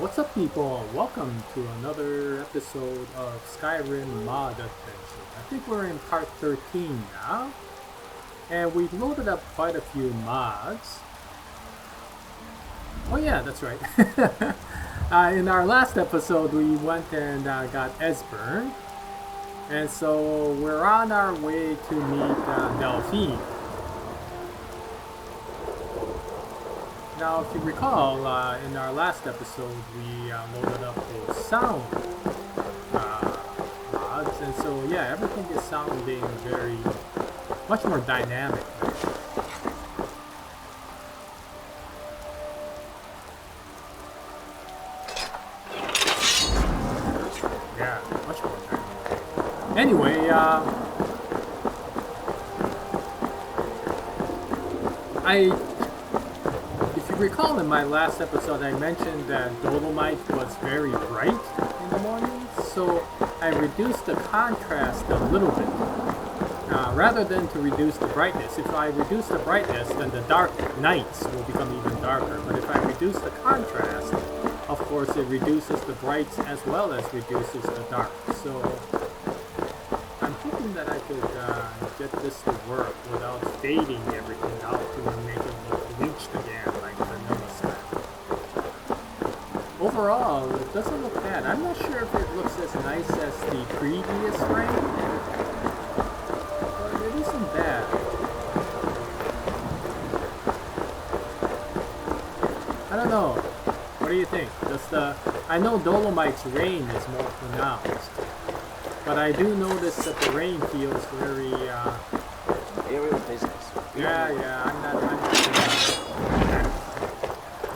What's up, people? Welcome to another episode of Skyrim Mod Adventure. I think we're in part 13 now, and we've loaded up quite a few mods. Oh yeah, that's right. In our last episode, we went and got Esbern, and so we're on our way to meet Delphine. Now, if you recall, in our last episode, we loaded up those sound mods, and so yeah, everything is sounding much more dynamic. Yeah, much more dynamic. Anyway, if you recall, in my last episode I mentioned that Dodomite was very bright in the morning, so I reduced the contrast a little bit. Rather than to reduce the brightness, if I reduce the brightness, then the dark nights will become even darker. But if I reduce the contrast, of course it reduces the brights as well as reduces the dark. So I'm hoping that I could get this to work without fading everything out to make it look bleached again like vanilla style. Overall, it doesn't look bad. I'm not sure if it looks as nice as the previous frame, but it isn't bad. I don't know. What do you think? I know Dolomite's rain is more pronounced, but I do notice that the rain feels very aerial business. Yeah, I'm not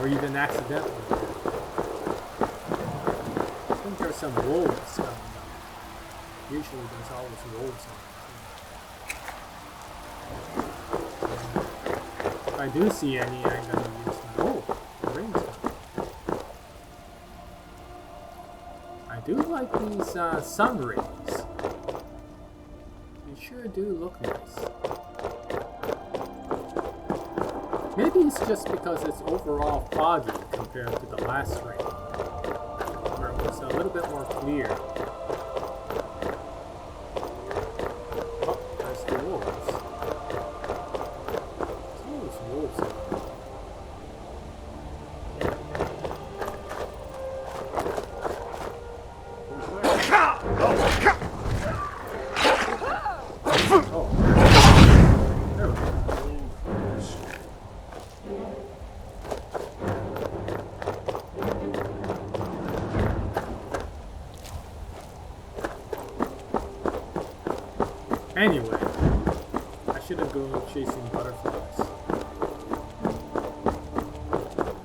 or even accidentally. I think there's some wolves coming up. Usually there's always wolves on. If I do see any, I'm gonna use them. Oh, the rain's coming. I do like these sun rays. They sure do look nice. Maybe it's just because it's overall foggy compared to the last rain, where it was a little bit more clear. Oh, there's the wolves. There's wolves in there. Oh, there we go. Anyway, I shouldn't go chasing butterflies.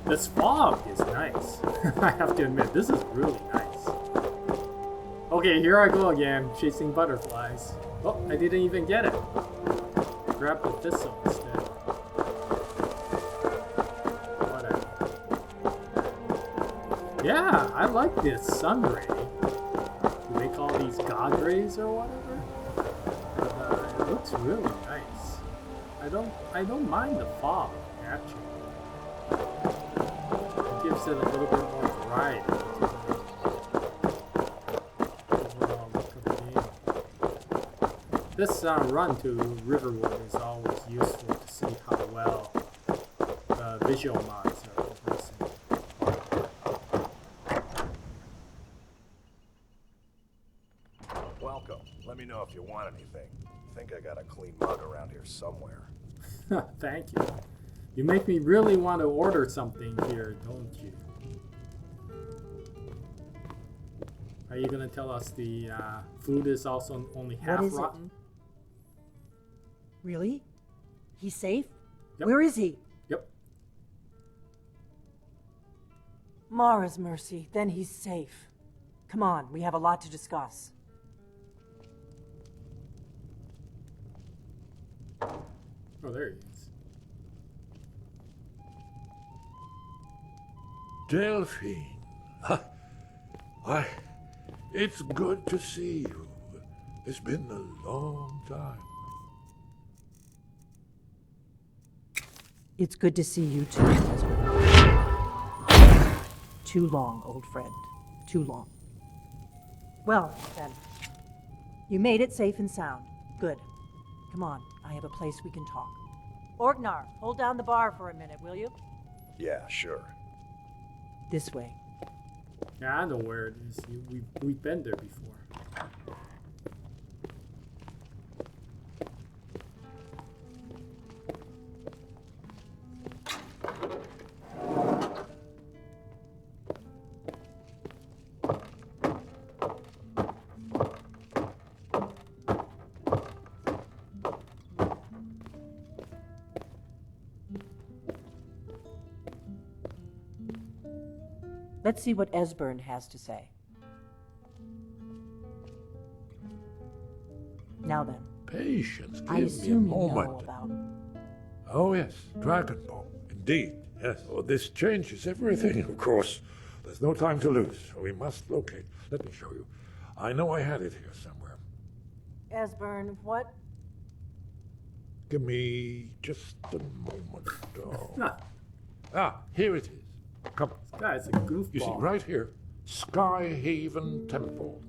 This fog is nice. I have to admit, this is really nice. Okay, here I go again, chasing butterflies. Oh, I didn't even get it. Grab the thistle instead. Whatever. Yeah, I like this sun ray. Do they call these god rays or whatever? It looks really nice. I don't mind the fog, actually. It gives it a little bit more variety to the overall look of the game. This run to Riverwood is always useful to see how well the visual mods are progressing. Welcome. Let me know if you want anything. I think I got a clean mug around here somewhere. Thank you. You make me really want to order something here, don't you? Are you going to tell us the food is also only half rotten? Really? He's safe? Yep. Where is he? Yep. Mara's mercy, then he's safe. Come on, we have a lot to discuss. Oh, there he is. Delphine. Why, it's good to see you. It's been a long time. It's good to see you too, Esbern. Too long, old friend. Too long. Well, then. You made it safe and sound. Good. Come on, I have a place we can talk. Orgnar, hold down the bar for a minute, will you? Yeah, sure. This way. Yeah, I know where it is. We've been there before. Let's see what Esbern has to say. Now then, Patience, I give me a assume you know moment. about... Oh, yes, Dragonborn. Indeed, yes. Oh, this changes everything, of course. There's no time to lose. We must locate. Let me show you. I know I had it here somewhere. Esbern, what? Give me just a moment. Oh. Here it is. Come. This guy's a goofball. You see, right here, Skyhaven Temple.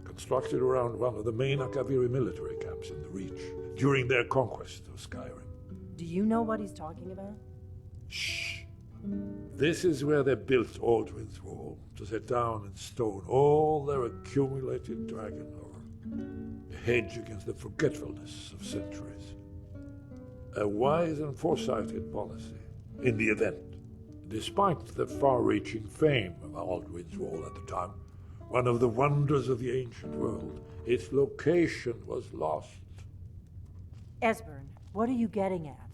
Constructed around one of the main Akaviri military camps in the Reach during their conquest of Skyrim. Do you know what he's talking about? Shh. This is where they built Aldrin's Wall to set down in stone all their accumulated dragon lore. A hedge against the forgetfulness of centuries. A wise and foresighted policy in the event. Despite the far-reaching fame of Aldrin's Wall at the time, one of the wonders of the ancient world, its location was lost. Esbern, what are you getting at?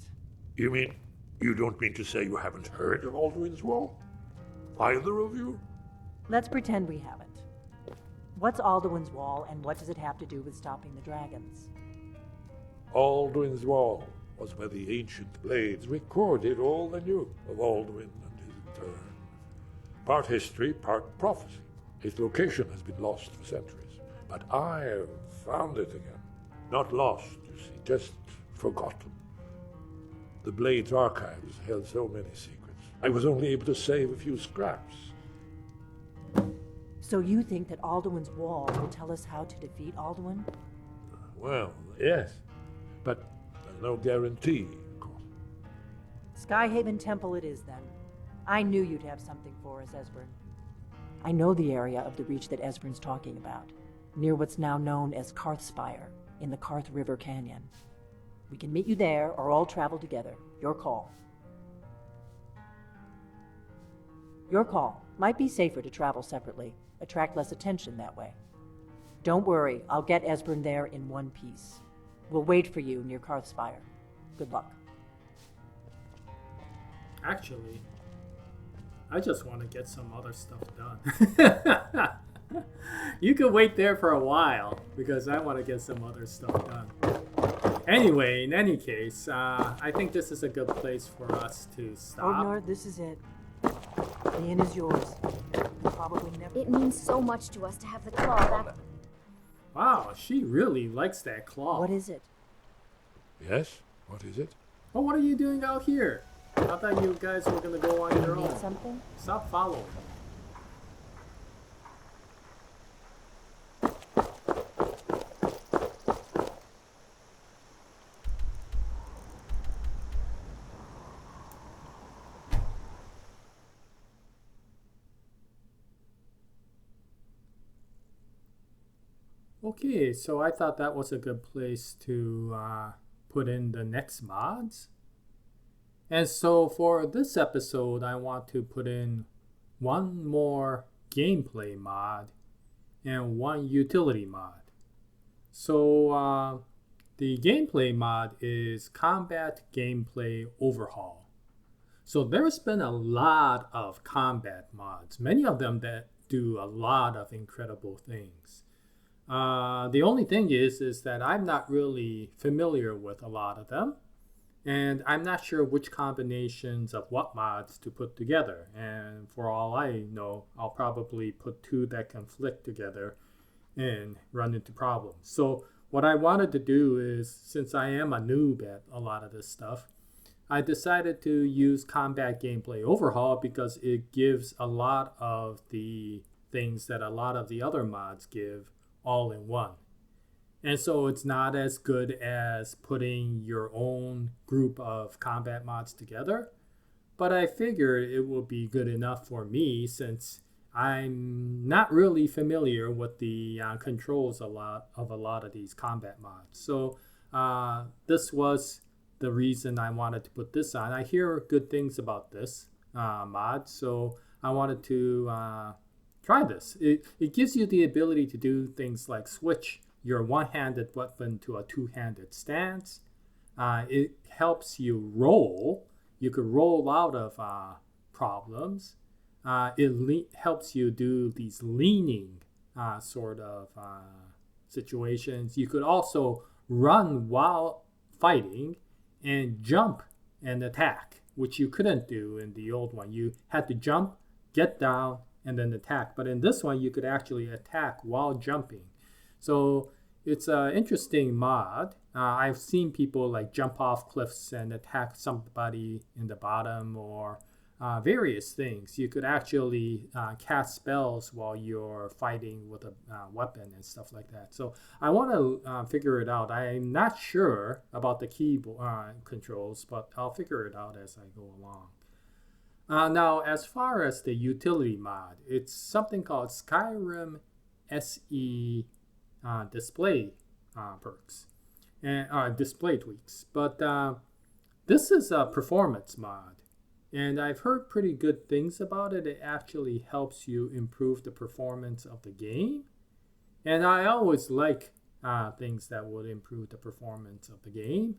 You don't mean to say you haven't heard of Aldrin's Wall? Either of you? Let's pretend we haven't. What's Alduin's Wall, and what does it have to do with stopping the dragons? Aldrin's Wall was where the ancient blades recorded all they knew of Aldwin and his return. Part history, part prophecy. Its location has been lost for centuries, but I have found it again. Not lost, you see, just forgotten. The Blade's archives held so many secrets. I was only able to save a few scraps. So you think that Alduin's Wall will tell us how to defeat Alduin? Well, yes, but there's no guarantee, of course. Skyhaven Temple it is, then. I knew you'd have something for us, Esbern. I know the area of the Reach that Esbern's talking about, near what's now known as Karthspire, in the Karth River Canyon. We can meet you there, or all travel together. Your call. Your call. Might be safer to travel separately. Attract less attention that way. Don't worry, I'll get Esbern there in one piece. We'll wait for you near Karthspire. Good luck. Actually, I just want to get some other stuff done. You could wait there for a while, because I want to get some other stuff done. Anyway, in any case, I think this is a good place for us to stop. Orgnar, this is it. The inn is yours. You'll probably never... It means so much to us to have the claw back. Wow, she really likes that claw. What is it? Yes? What is it? Oh, what are you doing out here? I thought you guys were going to go on your Need own. something? Stop following. Okay, so I thought that was a good place to put in the next mods. And so for this episode, I want to put in one more gameplay mod and one utility mod. So the gameplay mod is Combat Gameplay Overhaul. So there's been a lot of combat mods, many of them that do a lot of incredible things. The only thing is that I'm not really familiar with a lot of them, and I'm not sure which combinations of what mods to put together. And for all I know, I'll probably put two that conflict together and run into problems. So what I wanted to do is, since I am a noob at a lot of this stuff, I decided to use Combat Gameplay Overhaul because it gives a lot of the things that a lot of the other mods give all in one. And so it's not as good as putting your own group of combat mods together, but I figured it will be good enough for me since I'm not really familiar with the controls of a lot of these combat mods. So this was the reason I wanted to put this on. I hear good things about this mod, so I wanted to try this. It gives you the ability to do things like switch your one-handed weapon to a two-handed stance. It helps you roll. You could roll out of problems. It helps you do these leaning sort of situations. You could also run while fighting and jump and attack, which you couldn't do in the old one. You had to jump, get down, and then attack. But in this one, you could actually attack while jumping. So it's an interesting mod. I've seen people like jump off cliffs and attack somebody in the bottom or various things. You could actually cast spells while you're fighting with a weapon and stuff like that. So I want to figure it out. I'm not sure about the keyboard controls, but I'll figure it out as I go along. Now, as far as the utility mod, it's something called Skyrim SE display perks and display tweaks. But this is a performance mod. And I've heard pretty good things about it. It actually helps you improve the performance of the game. And I always like things that would improve the performance of the game.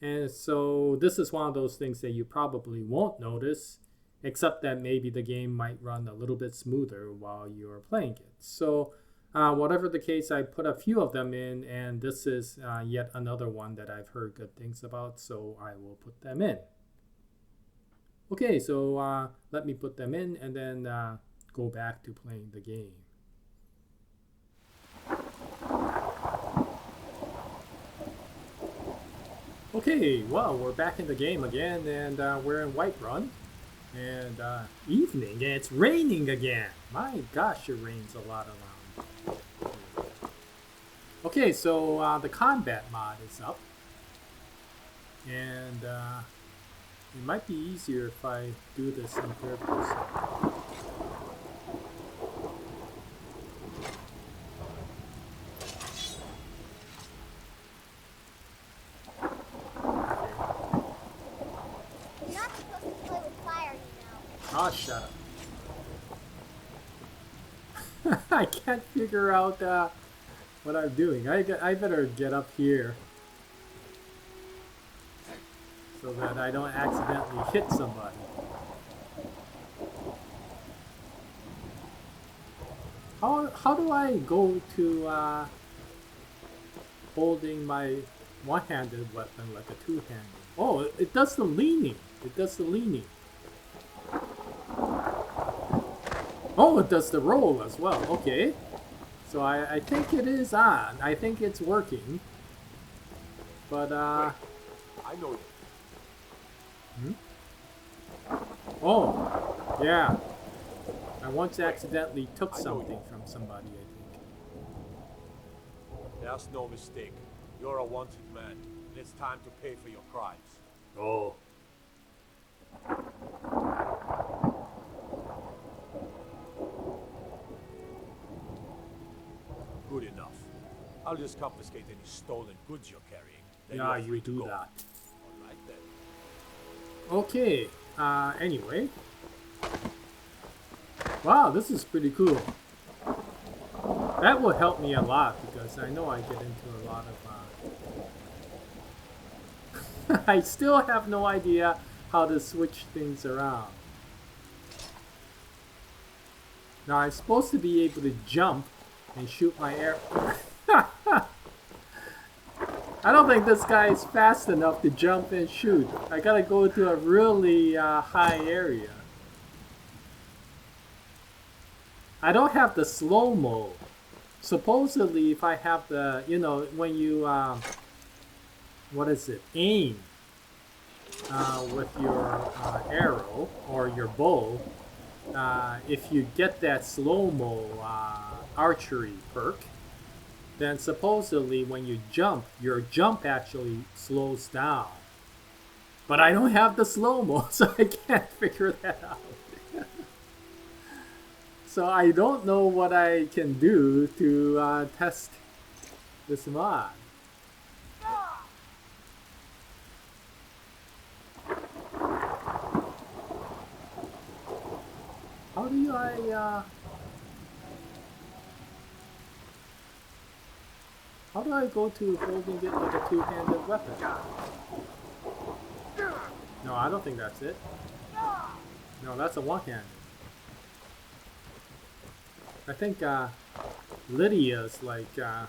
And so this is one of those things that you probably won't notice, except that maybe the game might run a little bit smoother while you're playing it. So whatever the case, I put a few of them in, and this is yet another one that I've heard good things about, so I will put them in. Okay, so let me put them in and then go back to playing the game. Okay, well, we're back in the game again, and we're in Whiterun. And evening, and it's raining again. My gosh, it rains a lot around. Okay, so the combat mod is up. And it might be easier if I do this in third person. You're not supposed to play with fire, you know. Oh, shut up. I can't figure out what I'm doing. I better get up here so that I don't accidentally hit somebody. How do I go to holding my one-handed weapon like a two-handed? Oh, it does the leaning. It does the leaning. Oh, it does the roll as well. Okay. So I think it is on. I think it's working. But I know you. Oh, yeah. I once accidentally took something from somebody, I think. That's no mistake. You're a wanted man, and it's time to pay for your crimes. Oh. Good enough. I'll just confiscate any stolen goods you're carrying. Then Yeah, you're free you to do go. that. All right then. Okay. Anyway. Wow, this is pretty cool. That will help me a lot because I know I get into a lot of... I still have no idea how to switch things around. Now I'm supposed to be able to jump and shoot my air. I don't think this guy is fast enough to jump and shoot. I gotta go to a really high area. I don't have the slow-mo. Supposedly, if I have the, you know, when you, what is it, aim, with your arrow or your bow, if you get that slow-mo archery perk, then supposedly when you jump, your jump actually slows down. But I don't have the slow-mo, so I can't figure that out. So I don't know what I can do to test this mod. How do I go to holding it like a two-handed weapon? No, I don't think that's it. No, that's a one-handed. I think Lydia's like, I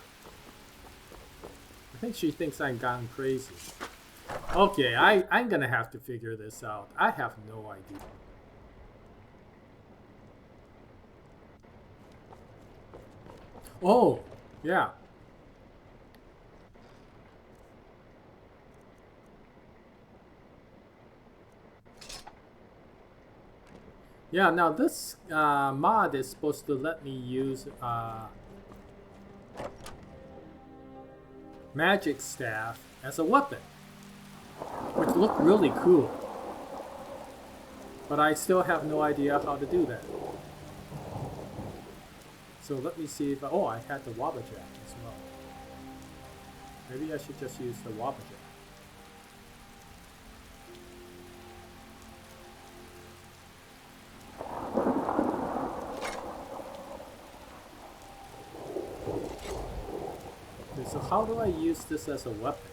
think she thinks I'm gone crazy. Okay, I'm gonna have to figure this out. I have no idea. Oh, yeah. Yeah, now this mod is supposed to let me use magic staff as a weapon, which looked really cool. But I still have no idea how to do that. So let me see if oh, I had the Wabbajack as well. Maybe I should just use the Wabbajack. Okay, so how do I use this as a weapon?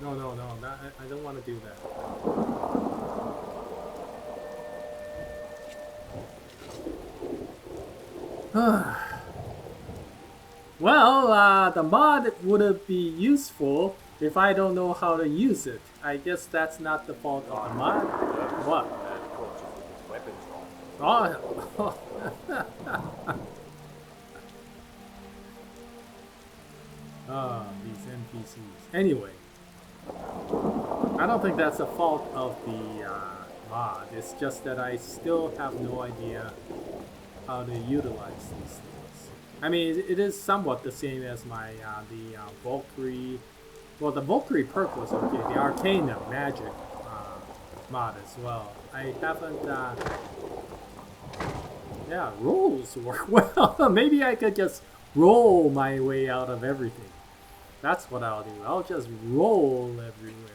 No, I don't want to do that. Well, the mod would be useful if I don't know how to use it. I guess that's not the fault of the mod. What? Oh. Oh, these NPCs. Anyway, I don't think that's the fault of the mod. It's just that I still have no idea how to utilize these things. I mean, it is somewhat the same as my the Valkyrie. Well, the Valkyrie perk was okay. The Arcanum Magic mod as well. I haven't. Yeah, rolls work well. Maybe I could just roll my way out of everything. That's what I'll do. I'll just roll everywhere.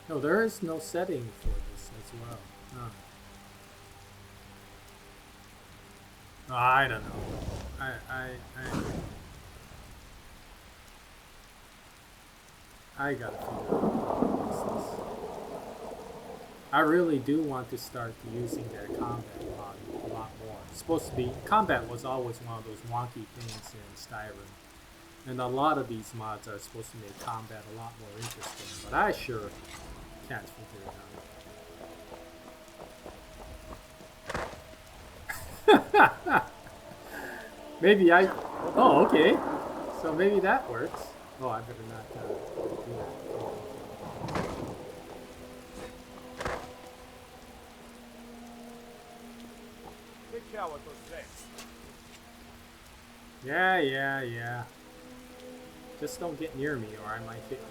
No, there is no setting for this as well. Huh. I don't know. I gotta figure out how to use this. I really do want to start using that combat mod a lot more. It's supposed to be combat was always one of those wonky things in Skyrim, and a lot of these mods are supposed to make combat a lot more interesting. But I sure can't figure it out. Maybe I. Oh, okay. So maybe that works. Oh, I better not do that. Yeah. Just don't get near me or I might hit you.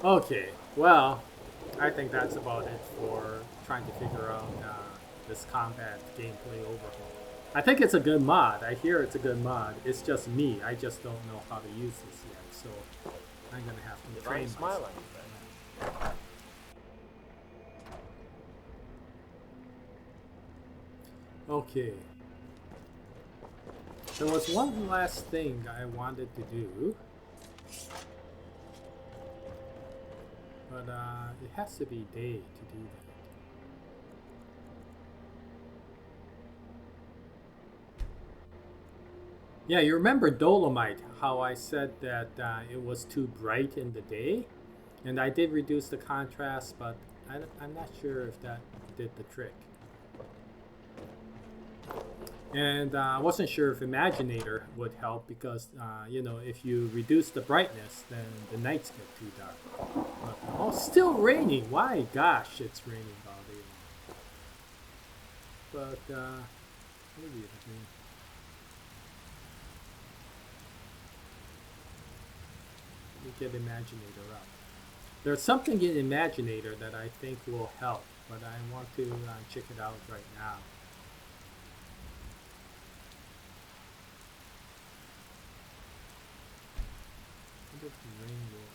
Okay, well, I think that's about it for trying to figure out this combat gameplay overhaul. I think it's a good mod. I hear it's a good mod. It's just me. I just don't know how to use this yet, so I'm gonna have to train myself. Okay. There was one last thing I wanted to do, but it has to be day to do that. Yeah, you remember Dolomite, how I said that it was too bright in the day? And I did reduce the contrast, but I'm not sure if that did the trick. And I wasn't sure if Imaginator would help because, you know, if you reduce the brightness, then the nights get too dark. But, oh, still raining. Why? Gosh, it's raining all day long. But maybe it'll be. Let me get Imaginator up. There's something in Imaginator that I think will help, but I want to check it out right now. When does the rain will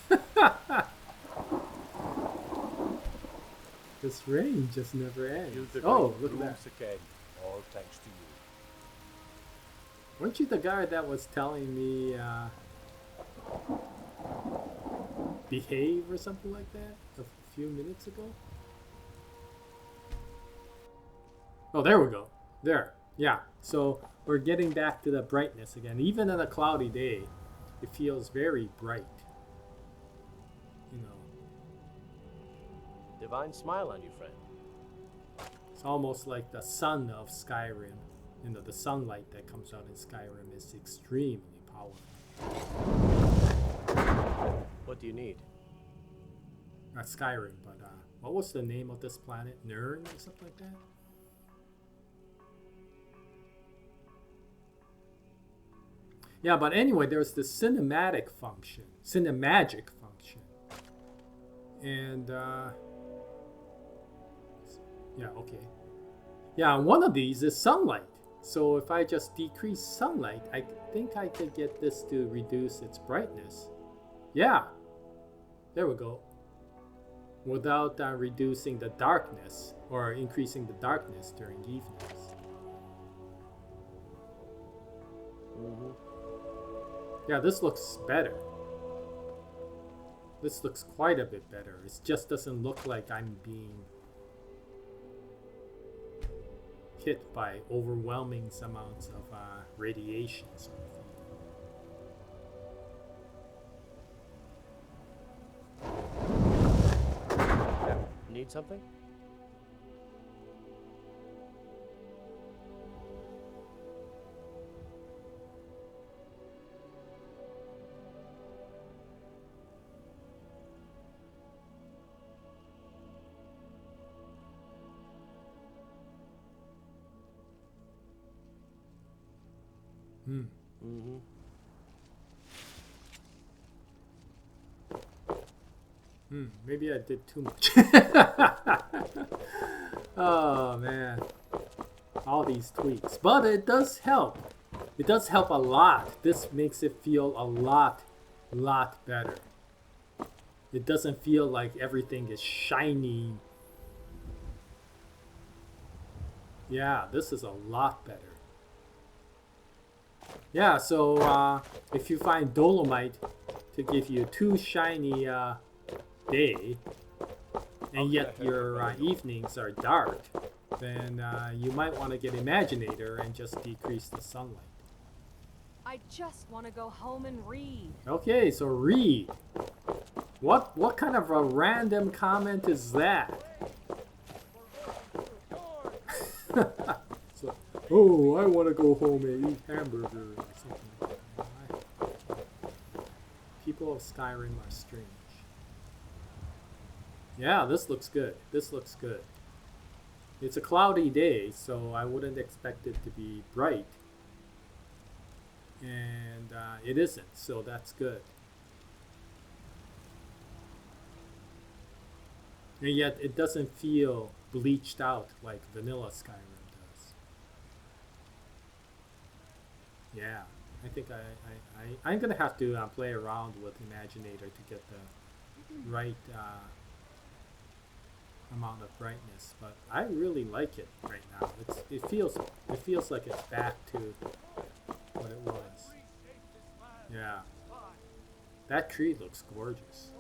end? This rain just never ends. Oh, look at that. Again, all thanks to you. Weren't you the guy that was telling me behave or something like that a few minutes ago? Oh, there we go. There. Yeah. So we're getting back to the brightness again. Even on a cloudy day, it feels very bright. You know. Divine smile on you, friend. It's almost like the sun of Skyrim. You know, the sunlight that comes out in Skyrim is extremely powerful. What do you need? Not Skyrim, but what was the name of this planet? Nern or something like that? Yeah, but anyway, there's the cinematic function, cinemagic function. And, yeah, okay. Yeah, one of these is sunlight. So if I just decrease sunlight, I think I could get this to reduce its brightness. Yeah, there we go. Without reducing the darkness or increasing the darkness during evenings. Mm-hmm. Yeah, this looks better. This looks quite a bit better. It just doesn't look like I'm being hit by overwhelming amounts of radiation sort of thing. Need something? Mm-hmm. Maybe I did too much. Oh man, all these tweaks, but it does help. It does help a lot. This makes it feel a lot better. It doesn't feel like everything is shiny. Yeah, this is a lot better. Yeah, so if you find Dolomite to give you too shiny day, and yet your evenings are dark, then you might want to get Imaginator and just decrease the sunlight. I just want to go home and read. Okay, so read. What kind of a random comment is that? So, oh, I want to go home and eat hamburger or something like that. People of Skyrim are strange. Yeah, this looks good. This looks good. It's a cloudy day, so I wouldn't expect it to be bright. And it isn't, so that's good. And yet it doesn't feel bleached out like vanilla Skyrim does. Yeah, I think I'm gonna have to play around with Imaginator to get the right amount of brightness, but I really like it right now. It feels like it's back to what it was. Yeah, that tree looks gorgeous.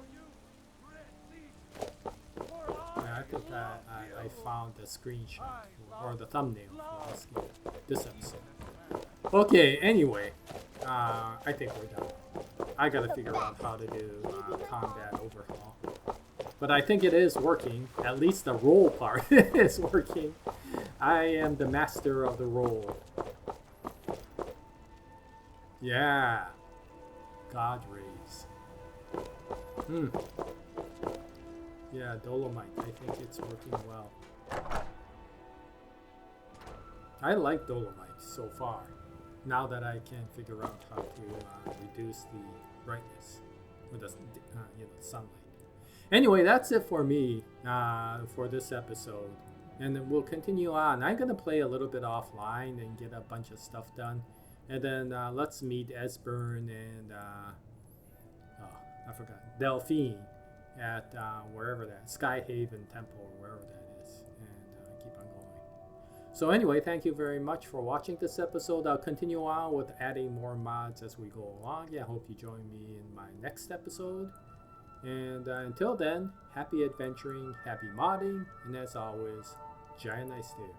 Yeah, I think I found the screenshot or the thumbnail for this episode. Okay, anyway, I think we're done. I gotta figure out how to do combat overhaul. But I think it is working. At least the roll part is working. I am the master of the roll. Yeah. God rays. Yeah, Dolomite. I think it's working well. I like Dolomite so far. Now that I can figure out how to reduce the brightness with the sunlight. Anyway, that's it for me for this episode. And then we'll continue on. I'm going to play a little bit offline and get a bunch of stuff done. And then let's meet Esbern and, I forgot, Delphine at wherever that, Skyhaven Temple or wherever that is. And keep on going. So anyway, thank you very much for watching this episode. I'll continue on with adding more mods as we go along. Yeah, I hope you join me in my next episode. And until then, happy adventuring, happy modding, and as always, Jaya nice day.